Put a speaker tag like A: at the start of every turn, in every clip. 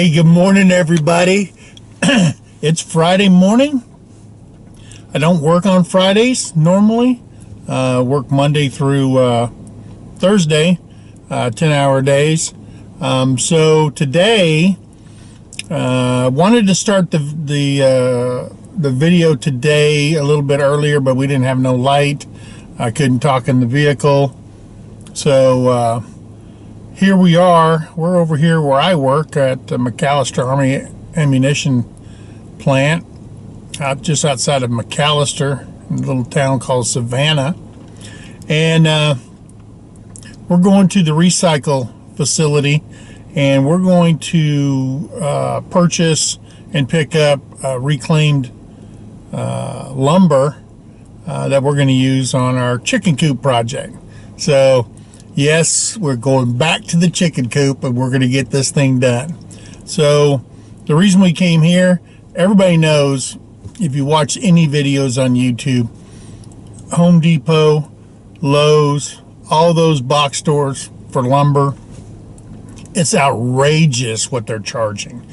A: Hey, good morning, everybody. It's Friday morning. I don't work on Fridays normally. Work Monday through Thursday, 10-hour days. So today, wanted to start the video today a little bit earlier, but we didn't have no light. I couldn't talk in the vehicle. So here we are. We're over here where I work at the McAllister Army Ammunition Plant, just outside of McAllister, in a little town called Savannah. And we're going to the recycle facility, and we're going to purchase and pick up reclaimed lumber that we're going to use on our chicken coop project. So yes, we're going back to the chicken coop, and we're going to get this thing done. So the reason we came here, everybody knows, if you watch any videos on YouTube, Home Depot, Lowe's, all those box stores for lumber, it's outrageous what they're charging.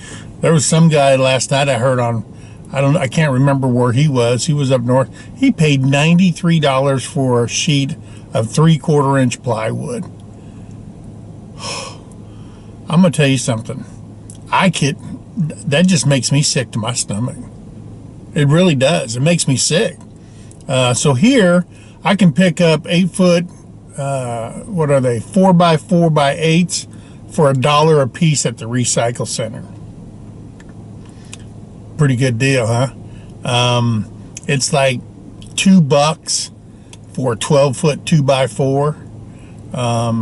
A: There was some guy last night I heard on, I can't remember where he was up north. He paid $93 for a sheet of 3/4 inch plywood. I'm gonna tell you something. That just makes me sick to my stomach. It really does. It makes me sick. So here I can pick up 8-foot, what are they, 4x4x8s for $1 a piece at the recycle center. Pretty good deal, huh? It's like $2 for a 12-foot 2x4. I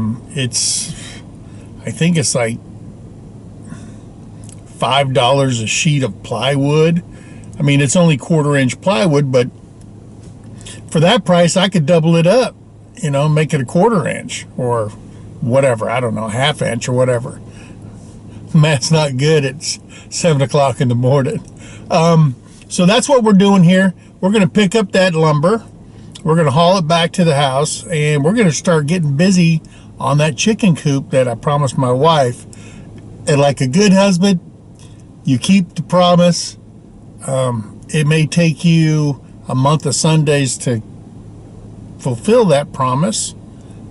A: think it's like $5 a sheet of plywood. I mean, it's only 1/4 inch plywood, but for that price, I could double it up, make it a 1/4 inch or whatever. I don't know, 1/2 inch or whatever. Math's not good. It's 7 o'clock in the morning. So that's what we're doing here. We're going to pick up that lumber. We're going to haul it back to the house, and we're going to start getting busy on that chicken coop that I promised my wife. And like a good husband, you keep the promise. It may take you a month of Sundays to fulfill that promise,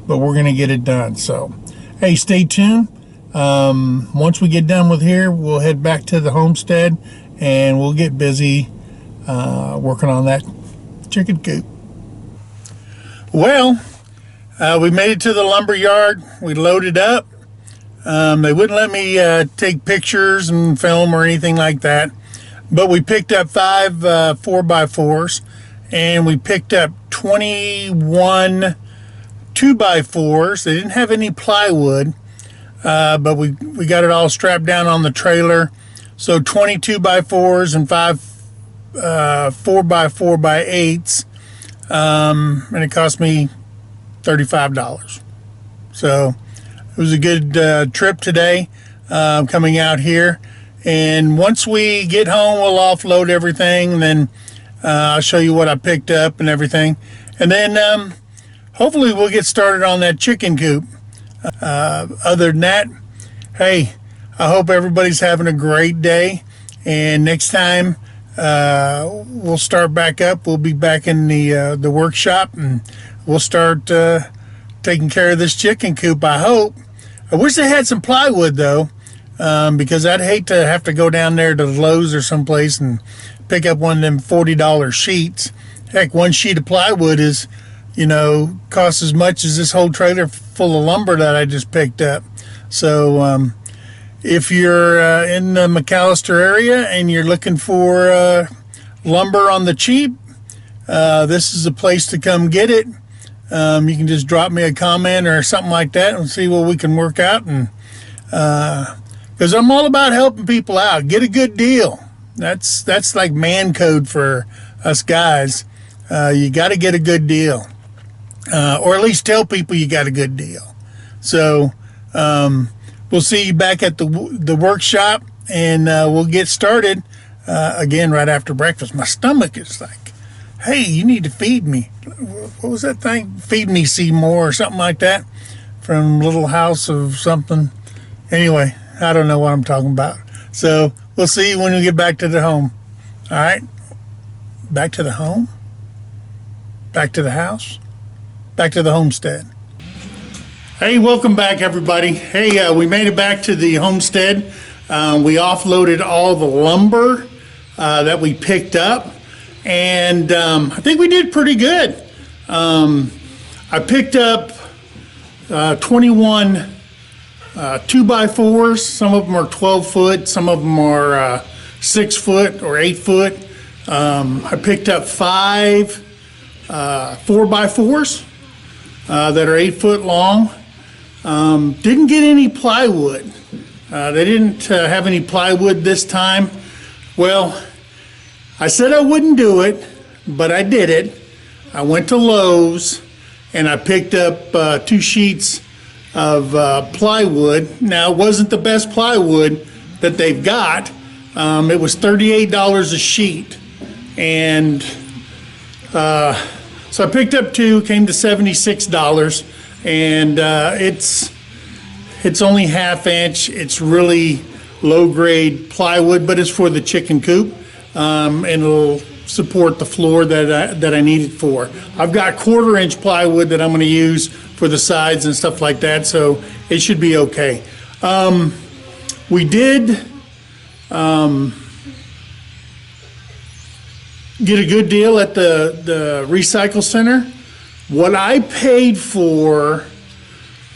A: but we're going to get it done. So, hey, stay tuned. Once we get done with here, we'll head back to the homestead, and we'll get busy working on that chicken coop. Well, we made it to the lumber yard. We loaded up. They wouldn't let me take pictures and film or anything like that. But we picked up 5 4x4s, and we picked up 21 2x4s. They didn't have any plywood, but we got it all strapped down on the trailer. So 22x4s and 5 4x4x8s. And it cost me $35. So it was a good trip today, coming out here. And once we get home, we'll offload everything, and then I'll show you what I picked up and everything. And then hopefully we'll get started on that chicken coop. Other than that, hey, I hope everybody's having a great day. And next time we'll start back up. We'll be back in the workshop, and we'll start taking care of this chicken coop, I hope. I wish they had some plywood, though, because I'd hate to have to go down there to Lowe's or someplace and pick up one of them $40 sheets. Heck, one sheet of plywood is, costs as much as this whole trailer full of lumber that I just picked up. So if you're in the McAllister area and you're looking for lumber on the cheap, this is a place to come get it. You can just drop me a comment or something like that and see what we can work out. And because I'm all about helping people out, get a good deal. That's like man code for us guys. You got to get a good deal, or at least tell people you got a good deal. So we'll see you back at the workshop, and we'll get started again right after breakfast. My stomach is like, hey, you need to feed me. What was that thing? Feed me Seymour or something like that from Little House of something. Anyway, I don't know what I'm talking about. So we'll see you when we get back to the home. All right, back to the home, back to the house, back to the homestead. Hey, welcome back, everybody. Hey, we made it back to the homestead. We offloaded all the lumber that we picked up, and I think we did pretty good. I picked up 21 2x4s. Some of them are 12 foot, some of them are 6 foot or 8 foot. I picked up 5 4x4s that are 8 foot long. Didn't get any plywood. They didn't have any plywood this time. Well, I said I wouldn't do it, but I did it. I went to Lowe's and I picked up 2 sheets of plywood. Now, it wasn't the best plywood that they've got. It was $38 a sheet. And so I picked up 2, came to $76. And it's only 1/2 inch. It's really low grade plywood, but it's for the chicken coop, and it'll support the floor that I need it for. I've got 1/4 inch plywood that I'm going to use for the sides and stuff like that, so it should be okay. We did get a good deal at the recycle center. What I paid for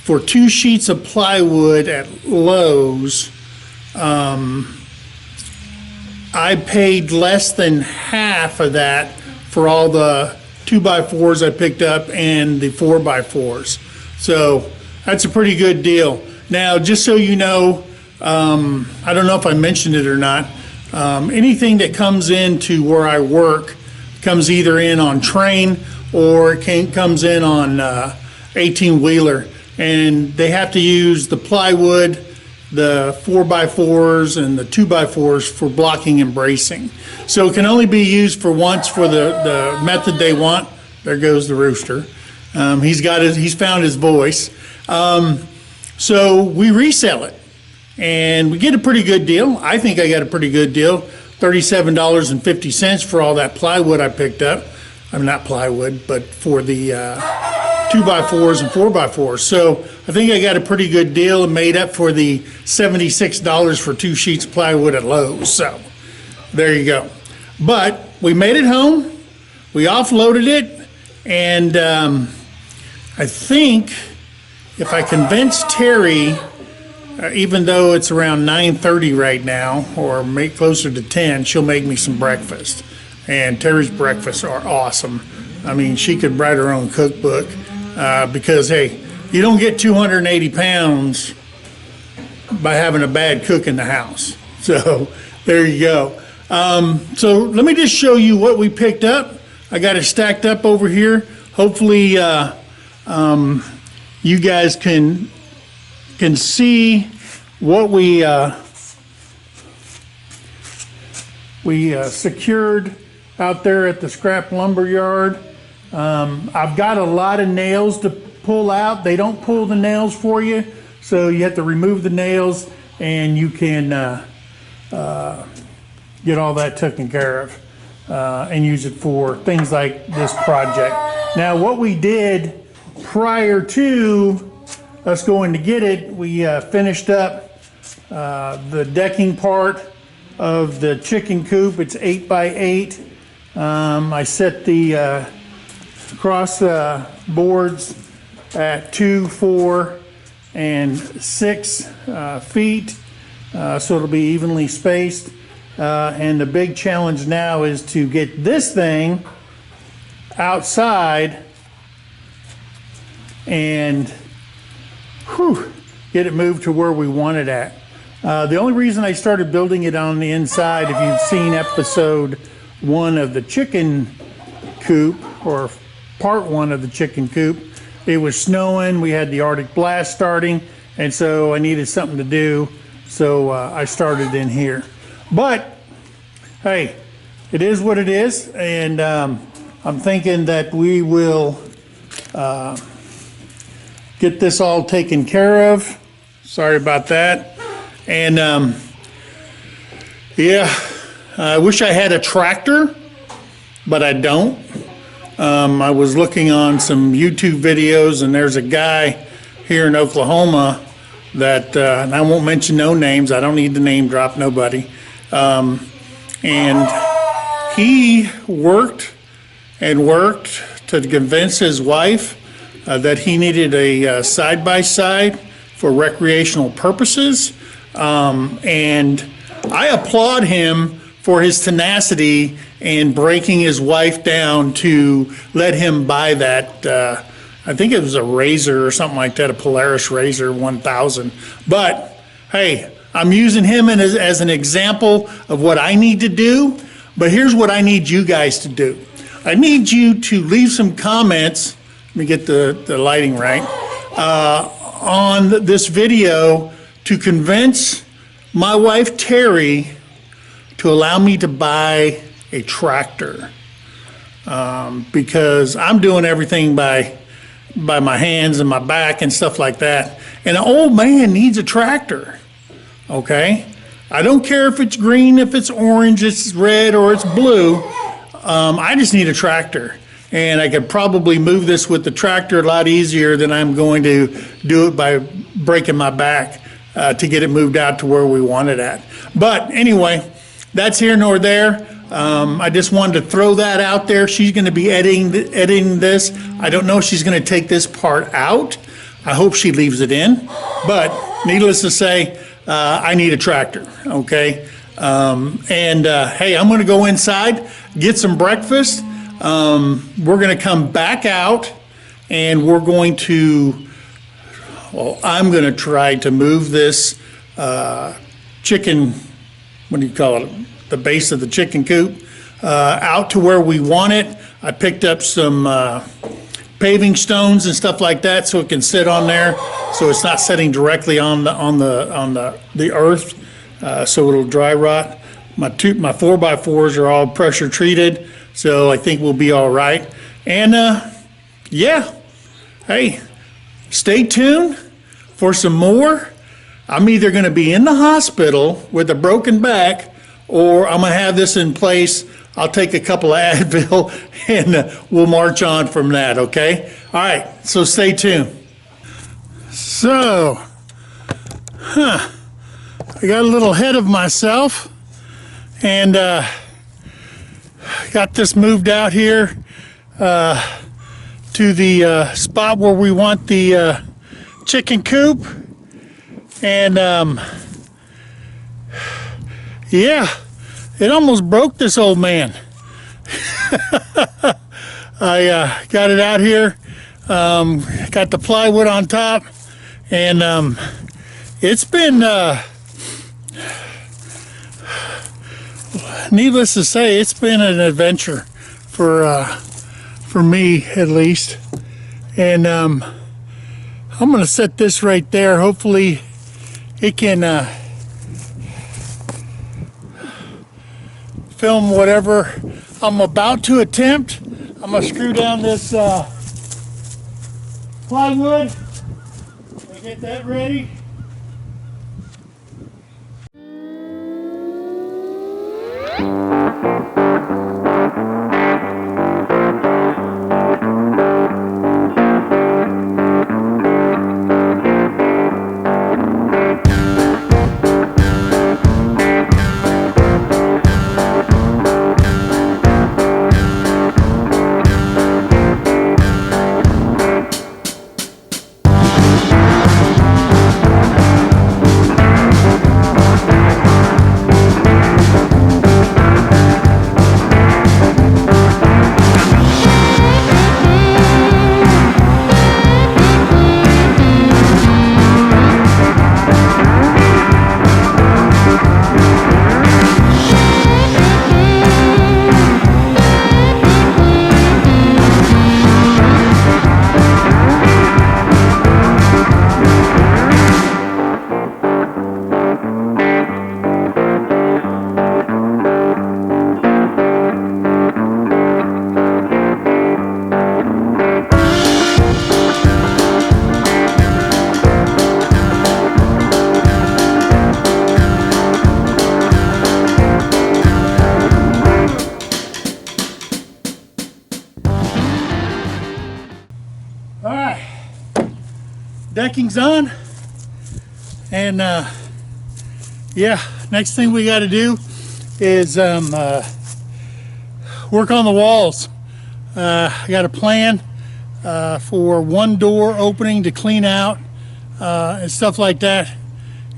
A: 2 sheets of plywood at Lowe's, I paid less than half of that for all the 2x4s I picked up and the 4x4s. So that's a pretty good deal. Now, just so you know, I don't know if I mentioned it or not, anything that comes into where I work comes either in on train or it comes in on 18-wheeler, and they have to use the plywood, the 4x4s and the 2x4s for blocking and bracing. So it can only be used for once for the method they want. There goes the rooster. He's found his voice. So we resell it and we get a pretty good deal. I think I got a pretty good deal, $37.50 for all that plywood I picked up. I'm not plywood, but for the 2x4s and 4x4s. So I think I got a pretty good deal and made up for the $76 for 2 sheets of plywood at Lowe's. So there you go. But we made it home. We offloaded it. And I think if I convince Terry, even though it's around 9:30 right now, or make closer to 10, she'll make me some breakfast. And Terry's breakfasts are awesome. I mean, she could write her own cookbook because, hey, you don't get 280 pounds by having a bad cook in the house. So there you go. So let me just show you what we picked up. I got it stacked up over here. Hopefully you guys can see what we secured out there at the scrap lumber yard. I've got a lot of nails to pull out. They don't pull the nails for you, so you have to remove the nails, and you can get all that taken care of and use it for things like this project. Now, what we did prior to us going to get it, we finished up the decking part of the chicken coop. It's 8x8. I set the cross boards at 2, 4, and 6 feet, so it'll be evenly spaced. And the big challenge now is to get this thing outside and get it moved to where we want it at. The only reason I started building it on the inside, if you've seen episode 1 of the chicken coop, or part 1 of the chicken coop, it was snowing, we had the Arctic blast starting, and so I needed something to do, so I started in here. But hey, it is what it is, and I'm thinking that we will get this all taken care of. Sorry about that. And Yeah, I wish I had a tractor, but I don't. I was looking on some YouTube videos, and there's a guy here in Oklahoma that, and I won't mention no names, I don't need to name drop nobody, and he worked and worked to convince his wife that he needed a side-by-side for recreational purposes, and I applaud him for his tenacity and breaking his wife down to let him buy that, I think it was a Razor or something like that, a Polaris Razor 1000. But hey, I'm using him as an example of what I need to do. But here's what I need you guys to do. I need you to leave some comments, let me get the lighting right, on this video to convince my wife Terry to allow me to buy a tractor, because I'm doing everything by my hands and my back and stuff like that. And an old man needs a tractor, okay? I don't care if it's green, if it's orange, it's red, or it's blue. I just need a tractor. And I could probably move this with the tractor a lot easier than I'm going to do it by breaking my back to get it moved out to where we want it at. But anyway, that's here nor there. I just wanted to throw that out there. She's going to be editing this. I don't know if she's going to take this part out. I hope she leaves it in. But needless to say, I need a tractor, okay? Hey, I'm going to go inside, get some breakfast. We're going to come back out, and we're going to, well, I'm going to try to move this chicken, what do you call it, the base of the chicken coop, out to where we want it. I picked up some paving stones and stuff like that so it can sit on there, so it's not sitting directly on the earth, so it'll dry rot. My 4x4s are all pressure treated, so I think we'll be all right. And yeah, hey, stay tuned for some more. I'm either going to be in the hospital with a broken back, or I'm going to have this in place. I'll take a couple of Advil and we'll march on from that, okay? All right, so stay tuned. So, I got a little ahead of myself, and got this moved out here to the spot where we want the chicken coop. And yeah, it almost broke this old man. I got it out here, got the plywood on top, and it's been, needless to say, it's been an adventure for me at least. And I'm going to set this right there. Hopefully it can film whatever I'm about to attempt. I'm going to screw down this plywood and get that ready. decking's on, and yeah, next thing we got to do is work on the walls. I got a plan for one door opening to clean out and stuff like that,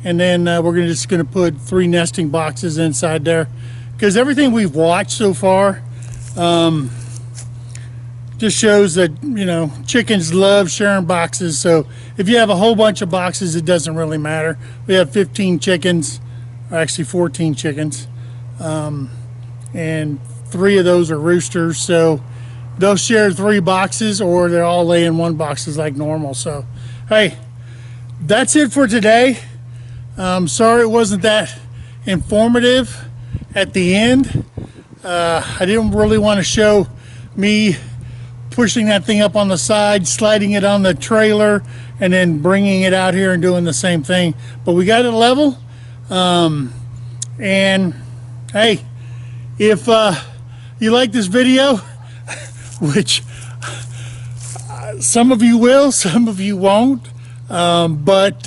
A: and then we're just gonna put 3 nesting boxes inside there, because everything we've watched so far just shows that, you know, chickens love sharing boxes. So if you have a whole bunch of boxes, it doesn't really matter. We have 15 chickens, or actually 14 chickens, and 3 of those are roosters, so they'll share 3 boxes, or they'll all lay in 1 boxes like normal. So hey, that's it for today. Sorry it wasn't that informative at the end. I didn't really want to show me pushing that thing up on the side, sliding it on the trailer, and then bringing it out here and doing the same thing. But we got it level. And hey, if you like this video, which some of you will, some of you won't, but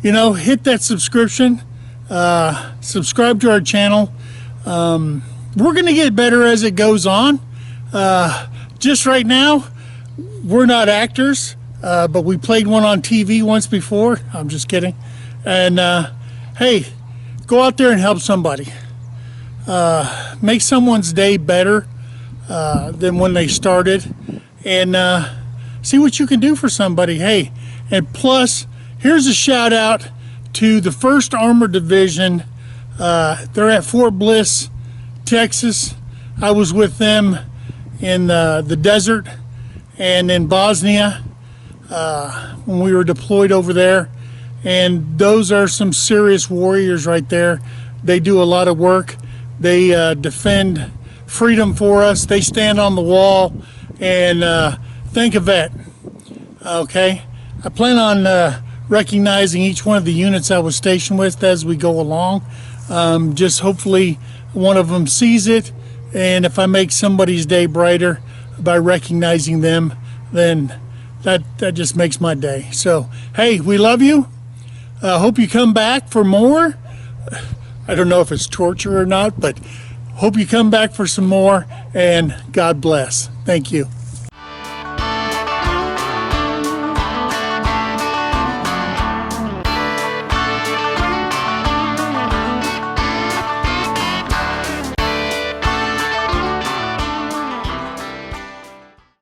A: you know, hit that subscription, subscribe to our channel. We're gonna get better as it goes on. Just right now, we're not actors, but we played one on TV once before. I'm just kidding. And hey, go out there and help somebody. Make someone's day better than when they started, and see what you can do for somebody. Hey, and plus, here's a shout out to the 1st Armored Division. They're at Fort Bliss, Texas. I was with them in the desert and in Bosnia when we were deployed over there, and those are some serious warriors right there. They do a lot of work. They defend freedom for us. They stand on the wall, and thank a vet. Okay, I plan on recognizing each one of the units I was stationed with as we go along. Just hopefully one of them sees it, and if I make somebody's day brighter by recognizing them, then that just makes my day. So hey, we love you. Hope you come back for more. I don't know if it's torture or not, but hope you come back for some more, and God bless. Thank you.